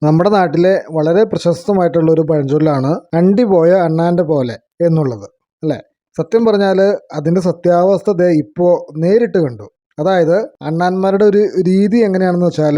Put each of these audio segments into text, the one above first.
നമ്മുടെ നാട്ടിലെ വളരെ പ്രശസ്തമായിട്ടുള്ള ഒരു പഴഞ്ചൊല്ലാണ് അണ്ടി പോയ അണ്ണാൻ്റെ പോലെ എന്നുള്ളത്, അല്ലേ? സത്യം പറഞ്ഞാൽ അതിൻ്റെ സത്യാവസ്ഥ ദേ ഇപ്പോൾ നേരിട്ട് കണ്ടു. അതായത് അണ്ണാന്മാരുടെ ഒരു രീതി എങ്ങനെയാണെന്ന് വെച്ചാൽ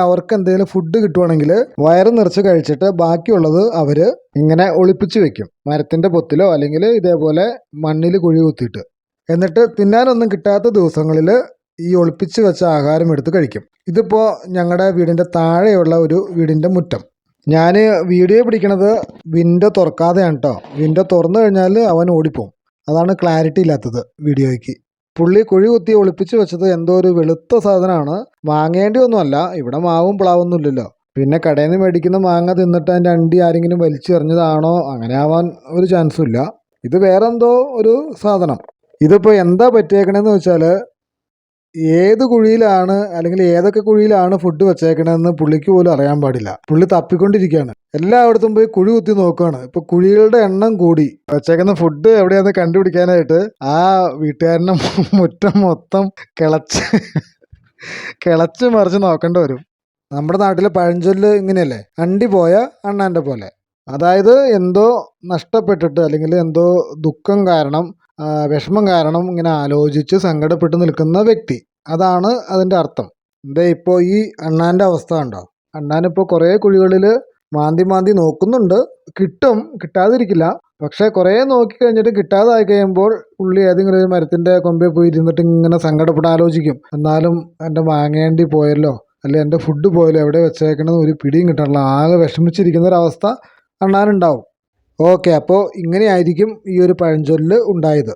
അവർക്ക് എന്തെങ്കിലും ഫുഡ് കിട്ടുവാണെങ്കിൽ വയറ് നിറച്ച് കഴിച്ചിട്ട് ബാക്കിയുള്ളത് അവർ ഇങ്ങനെ ഒളിപ്പിച്ച് വെക്കും, മരത്തിൻ്റെ പൊത്തിലോ അല്ലെങ്കിൽ ഇതേപോലെ മണ്ണിൽ കുഴി കുത്തിയിട്ട്. എന്നിട്ട് തിന്നാനൊന്നും കിട്ടാത്ത ദിവസങ്ങളിൽ ഈ ഒളിപ്പിച്ച് വെച്ച ആഹാരം എടുത്ത് കഴിക്കും. ഇതിപ്പോൾ ഞങ്ങളുടെ വീടിൻ്റെ താഴെയുള്ള ഒരു വീടിൻ്റെ മുറ്റം. ഞാൻ വീഡിയോ പിടിക്കണത് വിൻഡോ തുറക്കാതെയാണ് കേട്ടോ. വിൻഡോ തുറന്നു കഴിഞ്ഞാൽ അവൻ ഓടിപ്പോവും. അതാണ് ക്ലാരിറ്റി ഇല്ലാത്തത് വീഡിയോയ്ക്ക്. പുള്ളി കുഴി കുത്തി ഒളിപ്പിച്ച് വെച്ചത് എന്തോ ഒരു വെളുത്ത സാധനമാണ്. വാങ്ങേണ്ടി ഒന്നുമല്ല, ഇവിടെ മാവും പ്ലാവൊന്നും ഇല്ലല്ലോ. പിന്നെ കടയിൽ നിന്ന് മേടിക്കുന്ന മാങ്ങ തിന്നിട്ട് അതിൻ്റെ അണ്ടി ആരെങ്കിലും വലിച്ചെറിഞ്ഞതാണോ? അങ്ങനെ ആവാൻ ഒരു ചാൻസും ഇല്ല. ഇത് വേറെ എന്തോ ഒരു സാധനം. ഇതിപ്പോൾ എന്താ പറ്റിയേക്കണേന്ന് വെച്ചാൽ ഏത് കുഴിയിലാണ് അല്ലെങ്കിൽ ഏതൊക്കെ കുഴിയിലാണ് ഫുഡ് വെച്ചേക്കണമെന്ന് പുള്ളിക്ക് പോലും അറിയാൻ പാടില്ല. പുള്ളി തപ്പിക്കൊണ്ടിരിക്കുകയാണ്, എല്ലായിടത്തും പോയി കുഴി കുത്തി നോക്കുകയാണ്. ഇപ്പൊ കുഴികളുടെ എണ്ണം കൂടി. വെച്ചേക്കുന്ന ഫുഡ് എവിടെയാന്ന് കണ്ടുപിടിക്കാനായിട്ട് ആ വീട്ടുകാരനെ മുറ്റം മൊത്തം കിളച്ച് മറിച്ച് നോക്കേണ്ടി വരും. നമ്മുടെ നാട്ടിലെ പഴഞ്ചൊല്ല് ഇങ്ങനെയല്ലേ, അണ്ടി പോയ അണ്ണാൻ്റെ പോലെ. അതായത് എന്തോ നഷ്ടപ്പെട്ടിട്ട് അല്ലെങ്കിൽ എന്തോ ദുഃഖം കാരണം വിഷമം കാരണം ഇങ്ങനെ ആലോചിച്ച് സങ്കടപ്പെട്ട് നിൽക്കുന്ന വ്യക്തി, അതാണ് അതിൻ്റെ അർത്ഥം. എന്താ ഇപ്പോൾ ഈ അണ്ണാൻ്റെ അവസ്ഥ ഉണ്ടോ? അണ്ണാനിപ്പോൾ കുറേ കുഴികളിൽ മാന്തി നോക്കുന്നുണ്ട്. കിട്ടും, കിട്ടാതിരിക്കില്ല. പക്ഷേ കുറേ നോക്കി കഴിഞ്ഞിട്ട് കിട്ടാതായി കഴിയുമ്പോൾ പുള്ളി ഏതെങ്കിലും ഒരു മരത്തിൻ്റെ കൊമ്പിൽ പോയി ഇരുന്നിട്ട് ഇങ്ങനെ സങ്കടപ്പെട്ട് ആലോചിക്കും, എന്നാലും എൻ്റെ വാങ്ങേണ്ടി പോയല്ലോ, അല്ലെങ്കിൽ എൻ്റെ ഫുഡ് പോയല്ലോ, എവിടെ വെച്ചേക്കണമെന്ന് ഒരു പിടിയും കിട്ടാനുള്ള ആകെ വിഷമിച്ചിരിക്കുന്ന ഒരവസ്ഥ അണ്ണാനുണ്ടാവും. ഓക്കെ, അപ്പോൾ ഇങ്ങനെയായിരിക്കും ഈ ഒരു പഴഞ്ചൊല്ല് ഉണ്ടായത്.